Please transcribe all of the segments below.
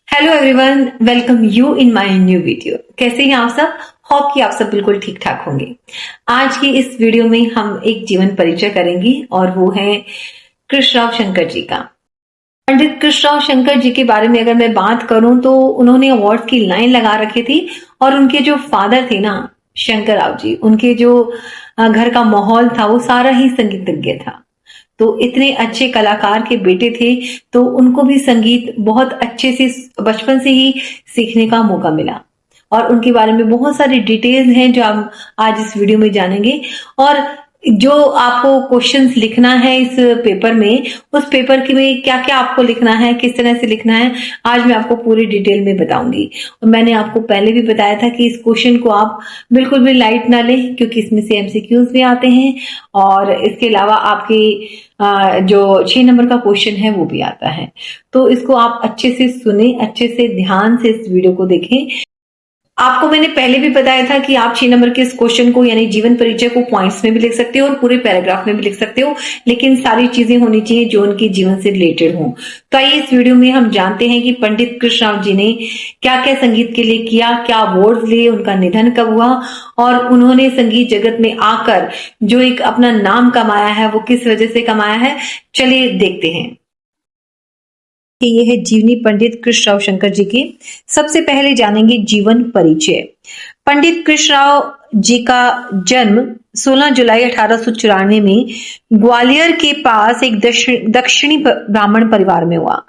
Hello everyone, welcome you in my new video. कैसे हैं आप सब? होप कि आप सब बिल्कुल ठीक ठाक होंगे। आज की इस वीडियो में हम एक जीवन परिचय करेंगे और वो है कृष्णराव शंकर जी का। पंडित कृष्णराव शंकर जी के बारे में अगर मैं बात करूं तो उन्होंने अवार्ड की लाइन लगा रखी थी और उनके जो फादर थे ना शंकर राव जी, उनके जो घर का माहौल था वो सारा ही संगीतज्ञ था। तो इतने अच्छे कलाकार के बेटे थे तो उनको भी संगीत बहुत अच्छे से बचपन से ही सीखने का मौका मिला और उनके बारे में बहुत सारी डिटेल्स हैं जो हम आज इस वीडियो में जानेंगे। और जो आपको क्वेश्चंस लिखना है इस पेपर में, उस पेपर के में क्या क्या आपको लिखना है, किस तरह से लिखना है, आज मैं आपको पूरी डिटेल में बताऊंगी। और मैंने आपको पहले भी बताया था कि इस क्वेश्चन को आप बिल्कुल भी लाइट ना लें क्योंकि इसमें से एमसीक्यूज भी आते हैं और इसके अलावा आपके जो 6 नंबर का क्वेश्चन है वो भी आता है। तो इसको आप अच्छे से सुने, अच्छे से ध्यान से इस वीडियो को देखें। आपको मैंने पहले भी बताया था कि आप 6 नंबर के इस क्वेश्चन को यानी जीवन परिचय को पॉइंट्स में भी लिख सकते हो और पूरे पैराग्राफ में भी लिख सकते हो, लेकिन सारी चीजें होनी चाहिए जो उनके जीवन से रिलेटेड हो। तो आइए इस वीडियो में हम जानते हैं कि पंडित कृष्णराव जी ने क्या क्या संगीत के लिए किया, क्या अवार्ड लिए, उनका निधन कब हुआ और उन्होंने संगीत जगत में आकर जो एक अपना नाम कमाया है वो किस वजह से कमाया है। चलिए देखते हैं कि ये है जीवनी पंडित कृष्णराव शंकर जी की। सबसे पहले जानेंगे जीवन परिचय। पंडित कृष्णराव जी का जन्म 16 जुलाई 1894 में ग्वालियर के पास एक दक्षिणी ब्राह्मण परिवार में हुआ।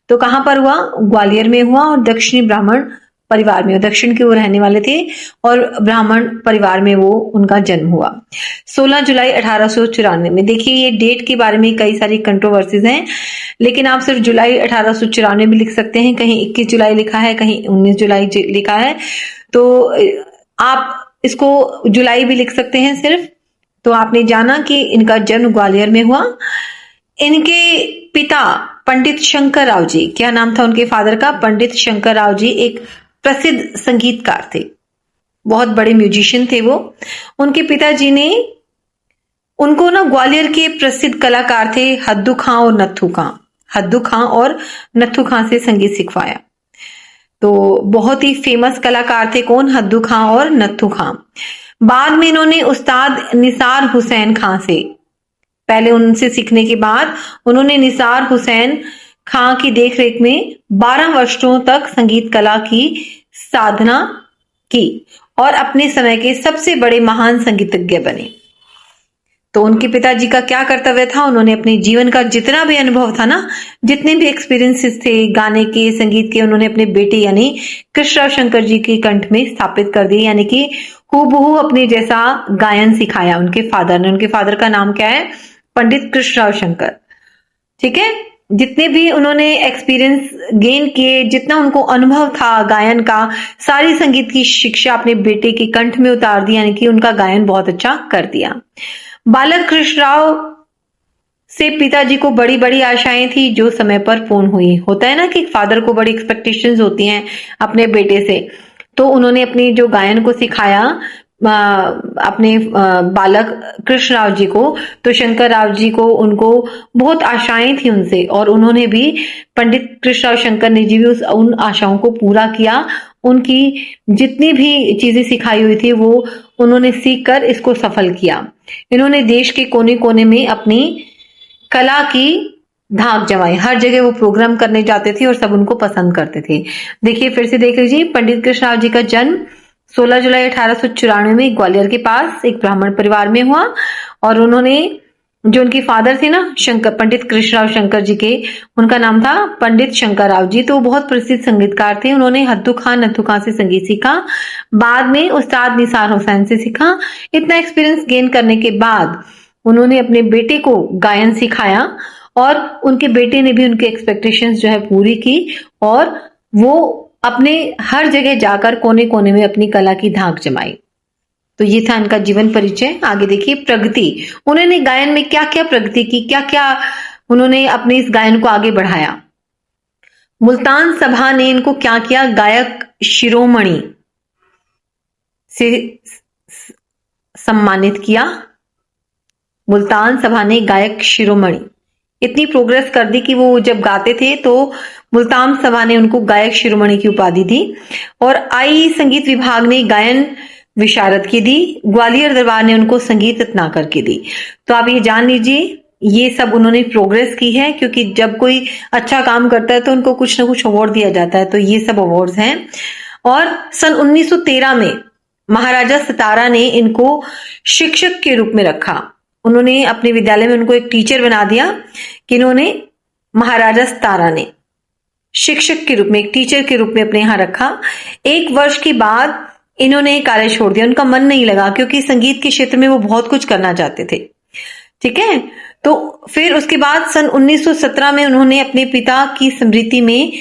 तो कहां पर हुआ? ग्वालियर में हुआ और दक्षिणी ब्राह्मण परिवार में, दक्षिण के वो रहने वाले थे और ब्राह्मण परिवार में वो उनका जन्म हुआ 16 जुलाई 1894 में। देखिए ये डेट के बारे में कई सारी कंट्रोवर्सीज हैं, लेकिन आप सिर्फ जुलाई 1894 भी लिख सकते हैं। कहीं 21 जुलाई लिखा है, कहीं 19 जुलाई लिखा है, तो आप इसको जुलाई भी लिख सकते हैं सिर्फ। तो आपने जाना कि इनका जन्म ग्वालियर में हुआ। इनके पिता पंडित शंकर राव जी, क्या नाम था उनके फादर का? पंडित शंकर राव जी एक प्रसिद्ध संगीतकार थे, बहुत बड़े म्यूजिशियन थे वो। उनके पिताजी ने उनको ना ग्वालियर के प्रसिद्ध कलाकार थे हद्दू खां और नत्थू खां, हद्दू खां और नत्थू खां से संगीत सिखवाया। तो बहुत ही फेमस कलाकार थे कौन? हद्दू खां और नत्थू खां। बाद में इन्होंने उस्ताद निसार हुसैन खां से, पहले उनसे सीखने के बाद उन्होंने निसार हुसैन खां की देखरेख में 12 वर्षों तक संगीत कला की साधना की और अपने समय के सबसे बड़े महान संगीतज्ञ बने। तो उनके पिताजी का क्या कर्तव्य था? उन्होंने अपने जीवन का जितना भी अनुभव था ना, जितने भी एक्सपीरियंसेस थे गाने के, संगीत के, उन्होंने अपने बेटे यानी कृष्णराव शंकर जी के कंठ में स्थापित कर दिए, यानी कि हूबहू अपने जैसा गायन सिखाया उनके फादर ने। उनके फादर का नाम क्या है? पंडित कृष्णराव शंकर। ठीक है, जितने भी उन्होंने एक्सपीरियंस गेन किए, जितना उनको अनुभव था गायन का, सारी संगीत की शिक्षा अपने बेटे के कंठ में उतार दी, यानी कि उनका गायन बहुत अच्छा कर दिया। बालक कृष्णराव से पिताजी को बड़ी बड़ी आशाएं थी जो समय पर पूर्ण हुई। होता है ना कि फादर को बड़ी एक्सपेक्टेशंस होती हैं अपने बेटे से। तो उन्होंने अपनी जो गायन को सिखाया अपने बालक कृष्णराव जी को, तो शंकर राव जी को, उनको बहुत आशाएं थी उनसे और उन्होंने भी, पंडित कृष्णराव शंकर ने जी भी उन आशाओं को पूरा किया। उनकी जितनी भी चीजें सिखाई हुई थी वो उन्होंने सीख कर इसको सफल किया। इन्होंने देश के कोने कोने में अपनी कला की धाक जमाई, हर जगह वो प्रोग्राम करने जाते थे और सब उनको पसंद करते थे। देखिए फिर से देख लीजिए, पंडित कृष्णराव जी का जन्म 16 जुलाई 1894 में ग्वालियर के पास एक ब्राह्मण परिवार में हुआ और उन्होंने, जो उनके फादर थे ना शंकर, पंडित कृष्णराव शंकर जी के, उनका नाम था पंडित शंकर राव जी। तो बहुत प्रसिद्ध संगीतकार थे। उन्होंने हद्दू खां नत्थू खां से संगीत सीखा, बाद में उस्ताद निसार हुसैन से सीखा। इतना एक्सपीरियंस गेन करने के बाद उन्होंने अपने बेटे को गायन सिखाया और उनके बेटे ने भी उनके एक्सपेक्टेशंस जो है पूरी की और वो अपने हर जगह जाकर कोने कोने में अपनी कला की धाक जमाई। तो ये था इनका जीवन परिचय। आगे देखिए प्रगति। उन्होंने गायन में क्या क्या प्रगति की, क्या क्या उन्होंने अपने इस गायन को आगे बढ़ाया। मुल्तान सभा ने इनको क्या किया? गायक शिरोमणि से सम्मानित किया। मुल्तान सभा ने गायक शिरोमणि इतनी प्रोग्रेस कर दी कि वो जब गाते थे तो मुल्तान सभा ने उनको गायक शिरोमणि की उपाधि दी और आई संगीत विभाग ने गायन विशारद की दी। ग्वालियर दरबार ने उनको संगीत रत्नाकर की दी। तो आप ये जान लीजिए ये सब उन्होंने प्रोग्रेस की है, क्योंकि जब कोई अच्छा काम करता है तो उनको कुछ ना कुछ अवार्ड दिया जाता है। तो ये सब अवार्ड्स हैं। और सन 1913 में महाराजा सतारा ने इनको शिक्षक के रूप में रखा। उन्होंने अपने विद्यालय में उनको एक टीचर बना दिया कि इन्होंने महाराजा सतारा ने शिक्षक के रूप में, एक टीचर के रूप में अपने यहां रखा। 1 वर्ष के बाद इन्होंने कार्य छोड़ दिया, उनका मन नहीं लगा, क्योंकि संगीत के क्षेत्र में वो बहुत कुछ करना चाहते थे। ठीक है, तो फिर उसके बाद सन 1917 में उन्होंने अपने पिता की स्मृति में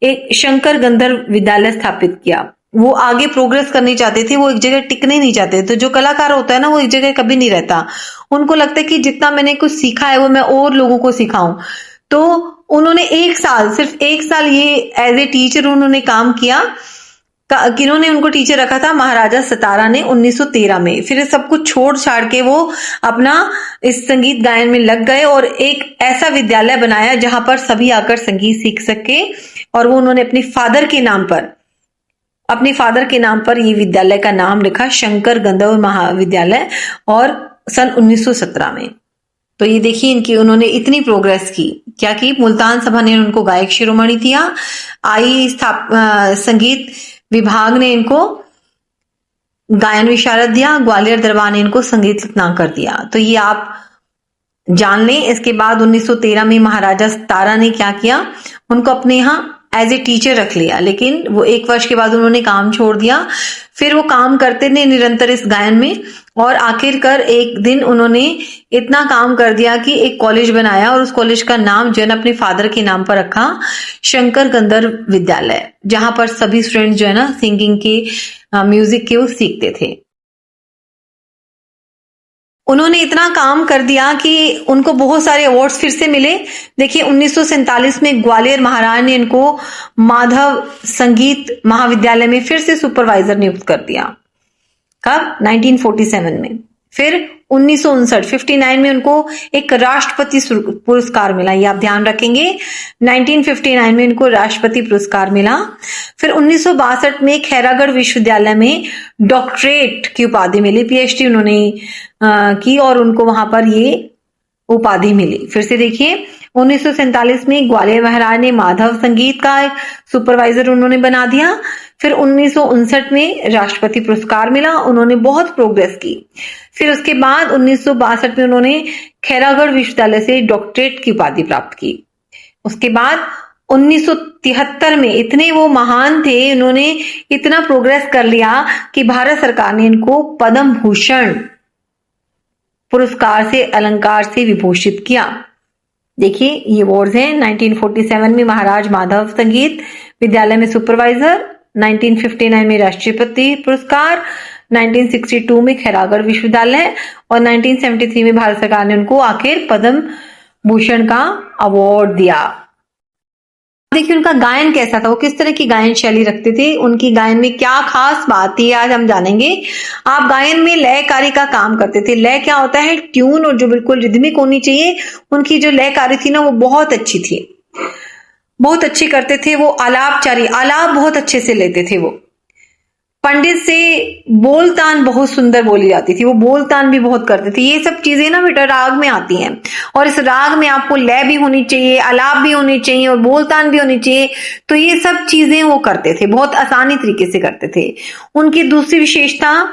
एक शंकर गंधर्व विद्यालय स्थापित किया। वो आगे प्रोग्रेस करनी चाहते थे, वो एक जगह टिकने नहीं चाहते। तो जो कलाकार होता है ना, वो एक जगह कभी नहीं रहता। उनको लगता है कि जितना मैंने कुछ सीखा है वो मैं और लोगों को सिखाऊं। तो उन्होंने 1 साल, सिर्फ 1 साल ये एज ए टीचर उन्होंने काम किया। किन्होंने उनको टीचर रखा था? महाराजा सतारा ने 1913 में। फिर सब कुछ छोड़ छाड़ के वो अपना इस संगीत गायन में लग गए और एक ऐसा विद्यालय बनाया जहां पर सभी आकर संगीत सीख सके। और वो उन्होंने अपने फादर के नाम पर ये विद्यालय का नाम लिखा, शंकर गंधर्व महाविद्यालय, और सन 1917 में। तो ये देखिए इनकी उन्होंने इतनी प्रोग्रेस की। क्या की? मुल्तान सभा ने उनको गायक शिरोमणि दिया। संगीत विभाग ने इनको गायन विशारद दिया। ग्वालियर दरबार ने इनको संगीत रत्नाकर दिया। तो ये आप जान लें। इसके बाद 1913 में महाराजा सतारा ने क्या किया? उनको अपने यहाँ एज ए टीचर रख लिया, लेकिन वो 1 वर्ष के बाद उन्होंने काम छोड़ दिया। फिर वो काम करते थे निरंतर इस गायन में, और आखिरकार एक दिन उन्होंने इतना काम कर दिया कि एक कॉलेज बनाया, और उस कॉलेज का नाम जो है ना अपने फादर के नाम पर रखा, शंकर गंधर्व विद्यालय, जहां पर सभी स्टूडेंट्स जो है ना सिंगिंग के, म्यूजिक के वो सीखते थे। उन्होंने इतना काम कर दिया कि उनको बहुत सारे अवार्ड्स फिर से मिले। देखिए 1947 में ग्वालियर महाराज ने इनको माधव संगीत महाविद्यालय में फिर से सुपरवाइजर नियुक्त कर दिया। कब? 1947 में। फिर 1959 में उनको एक राष्ट्रपति पुरस्कार मिला। ये आप ध्यान रखेंगे, 1959 में इनको राष्ट्रपति पुरस्कार मिला। फिर 1962 में खैरागढ़ विश्वविद्यालय में डॉक्टरेट की उपाधि मिली, पीएचडी उन्होंने की, और उनको वहां पर ये उपाधि मिली। फिर से देखिए 1947 में ग्वालियर महाराज ने माधव संगीत का सुपरवाइजर उन्होंने बना दिया। फिर 1959 में राष्ट्रपति पुरस्कार मिला, उन्होंने बहुत प्रोग्रेस की। फिर उसके बाद 1962 में उन्होंने खैरागढ़ विश्वविद्यालय से डॉक्टरेट की उपाधि प्राप्त की। उसके बाद 1973 में इतने वो महान थे, उन्होंने इतना प्रोग्रेस कर लिया कि भारत सरकार ने इनको पद्म भूषण पुरस्कार से, अलंकार से विभूषित किया। देखिए ये अवार्ड्स हैं। 1947 में महाराज माधव संगीत विद्यालय में सुपरवाइजर, 1959 में राष्ट्रपति पुरस्कार, 1962 में खैरागढ़ विश्वविद्यालय, और 1973 में भारत सरकार ने उनको आखिर पद्म भूषण का अवार्ड दिया। देखिए उनका गायन कैसा था, वो किस तरह की गायन शैली रखते थे, उनकी गायन में क्या खास बात थी, आज हम जानेंगे। आप गायन में लयकारी का काम करते थे। लय क्या होता है? ट्यून, और जो बिल्कुल रिदमिक होनी चाहिए। उनकी जो लयकारी थी ना वो बहुत अच्छी थी, बहुत अच्छी करते थे। वो आलापचारी, आलाप बहुत अच्छे से लेते थे। वो पंडित से बोलतान बहुत सुंदर बोली जाती थी, वो बोलतान भी बहुत करते थे। ये सब चीजें ना बेटा राग में आती हैं, और इस राग में आपको लय भी होनी चाहिए, आलाप भी होनी चाहिए, और बोलतान भी होनी चाहिए। तो ये सब चीजें वो करते थे, बहुत आसानी तरीके से करते थे। उनकी दूसरी विशेषता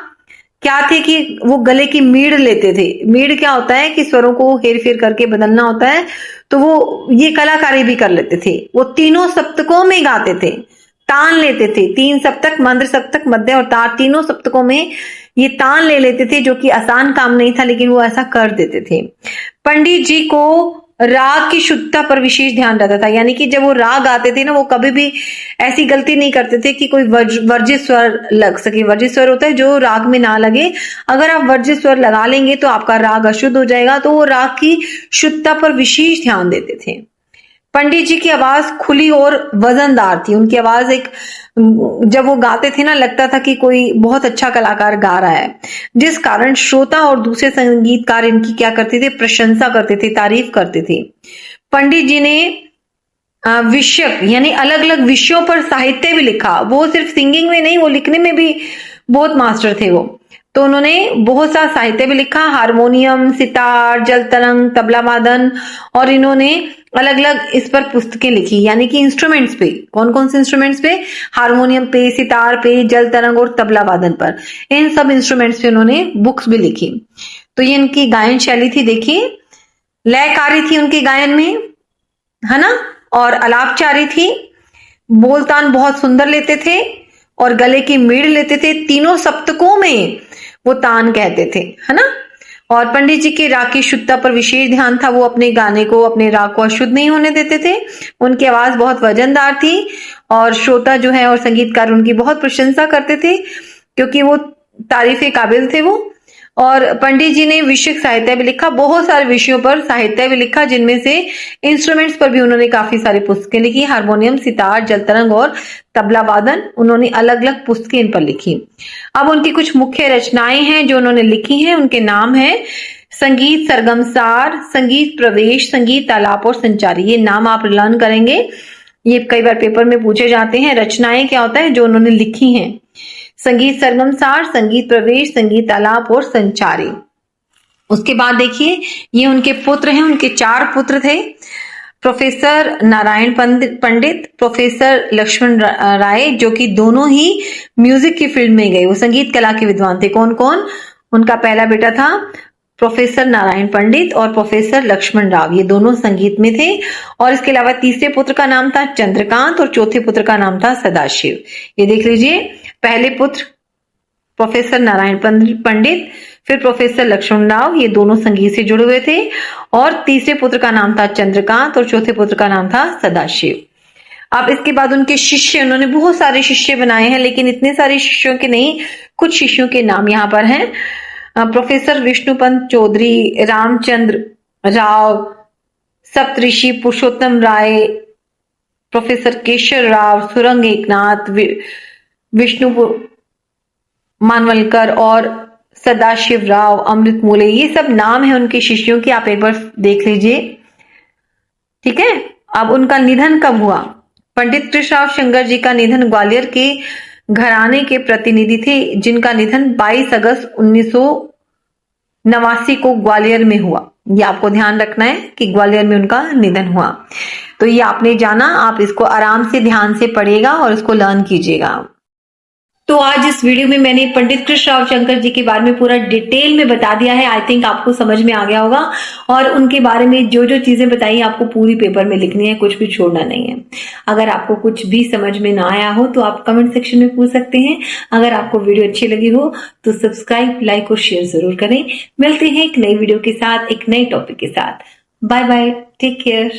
क्या थी कि वो गले की मीड़ लेते थे। मीड़ क्या होता है कि स्वरों को हेर फेर करके बदलना होता है, तो वो ये कलाकारी भी कर लेते थे। वो तीनों सप्तकों में गाते थे, तान लेते थे, 3 सप्तक, मंद्र सप्तक, मध्य और तार, तीनों सप्तकों में ये तान ले लेते थे, जो कि आसान काम नहीं था, लेकिन वो ऐसा कर देते थे। पंडित जी को राग की शुद्धता पर विशेष ध्यान रहता था, यानी कि जब वो राग गाते थे ना, वो कभी भी ऐसी गलती नहीं करते थे कि कोई वर्जित स्वर लग सके। वर्जित स्वर होता है जो राग में ना लगे। अगर आप वर्जित स्वर लगा लेंगे तो आपका राग अशुद्ध हो जाएगा। तो वो राग की शुद्धता पर विशेष ध्यान देते थे। पंडित जी की आवाज खुली और वजनदार थी। उनकी आवाज एक, जब वो गाते थे ना, लगता था कि कोई बहुत अच्छा कलाकार गा रहा है, जिस कारण श्रोता और दूसरे संगीतकार इनकी क्या करते थे? प्रशंसा करते थे, तारीफ करते थे। पंडित जी ने विषयक यानी अलग अलग विषयों पर साहित्य भी लिखा। वो सिर्फ सिंगिंग में नहीं, वो लिखने में भी बहुत मास्टर थे वो। तो उन्होंने बहुत सा साहित्य भी लिखा, हारमोनियम, सितार, जल तरंग, तबला वादन, और इन्होंने अलग अलग इस पर पुस्तकें लिखी, यानी कि इंस्ट्रूमेंट्स पे। कौन कौन से इंस्ट्रूमेंट्स पे? हारमोनियम पे, सितार पे, जल तरंग और तबला वादन पर। इन सब इंस्ट्रूमेंट्स पे उन्होंने बुक्स भी लिखी। तो ये इनकी गायन शैली थी। देखिए, लयकारी थी उनके गायन में, है ना, और अलापचारी थी। बोलतान बहुत सुंदर लेते थे और गले की मीड़ लेते थे। तीनों सप्तकों में वो तान कहते थे, है ना। और पंडित जी के राग की शुद्धता पर विशेष ध्यान था। वो अपने गाने को, अपने राग को अशुद्ध नहीं होने देते थे। उनकी आवाज बहुत वजनदार थी और श्रोता जो है और संगीतकार उनकी बहुत प्रशंसा करते थे, क्योंकि वो तारीफे काबिल थे वो। और पंडित जी ने विषयक साहित्य भी लिखा, बहुत सारे विषयों पर साहित्य भी लिखा, जिनमें से इंस्ट्रूमेंट्स पर भी उन्होंने काफी सारी पुस्तकें लिखी। हारमोनियम, सितार, जल तरंग और तबला वादन, उन्होंने अलग अलग पुस्तकें इन पर लिखी। अब उनकी कुछ मुख्य रचनाएं हैं जो उन्होंने लिखी हैं। उनके नाम है संगीत सरगम सार, संगीत प्रवेश, संगीत आलाप और संचारी। ये नाम आप लर्न करेंगे, ये कई बार पेपर में पूछे जाते हैं। रचनाएं क्या होता है? जो उन्होंने लिखी हैं। संगीत सरगम सार, संगीत प्रवेश, संगीत आलाप और संचारी। उसके बाद देखिए, ये उनके पुत्र हैं। उनके 4 पुत्र थे। प्रोफेसर नारायण पंडित, प्रोफेसर लक्ष्मण राय, जो कि दोनों ही म्यूजिक की फील्ड में गए, वो संगीत कला के विद्वान थे। कौन कौन? उनका पहला बेटा था प्रोफेसर नारायण पंडित और प्रोफेसर लक्ष्मण राव, ये दोनों संगीत में थे। और इसके अलावा तीसरे पुत्र का नाम था चंद्रकांत और चौथे पुत्र का नाम था सदाशिव। ये देख लीजिए, पहले पुत्र प्रोफेसर नारायण पंडित, फिर प्रोफेसर लक्ष्मण राव, ये दोनों संगीत से जुड़े हुए थे। और तीसरे पुत्र का नाम था चंद्रकांत और चौथे पुत्र का नाम था सदाशिव। अब इसके बाद उनके शिष्य, उन्होंने बहुत सारे शिष्य बनाए हैं, लेकिन इतने सारे शिष्यों के नहीं, कुछ शिष्यों के नाम यहाँ पर हैं। प्रोफेसर विष्णुपंत चौधरी, रामचंद्र राव, सप्तऋषि पुरुषोत्तम राय, प्रोफेसर केशव राव, सुरंग एकनाथ, विष्णु मानवलकर और सदाशिव राव, अमृत मूले, ये सब नाम है उनके शिष्यों के। आप एक बार देख लीजिए, ठीक है। अब उनका निधन कब हुआ? पंडित कृष्णराव शंकर जी का निधन ग्वालियर के घराने के प्रतिनिधि थे, जिनका निधन 22 अगस्त 1989 को ग्वालियर में हुआ। ये आपको ध्यान रखना है कि ग्वालियर में उनका निधन हुआ। तो ये आपने जाना, आप इसको आराम से ध्यान से पढ़िएगा और इसको लर्न कीजिएगा। तो आज इस वीडियो में मैंने पंडित कृष्णराव शंकर जी के बारे में पूरा डिटेल में बता दिया है। आई थिंक आपको समझ में आ गया होगा। और उनके बारे में जो जो चीजें बताई आपको पूरी पेपर में लिखनी है, कुछ भी छोड़ना नहीं है। अगर आपको कुछ भी समझ में ना आया हो तो आप कमेंट सेक्शन में पूछ सकते हैं। अगर आपको वीडियो अच्छी लगी हो तो सब्सक्राइब, लाइक और शेयर जरूर करें। मिलते हैं एक नई वीडियो के साथ, एक नए टॉपिक के साथ। Bye bye, take care.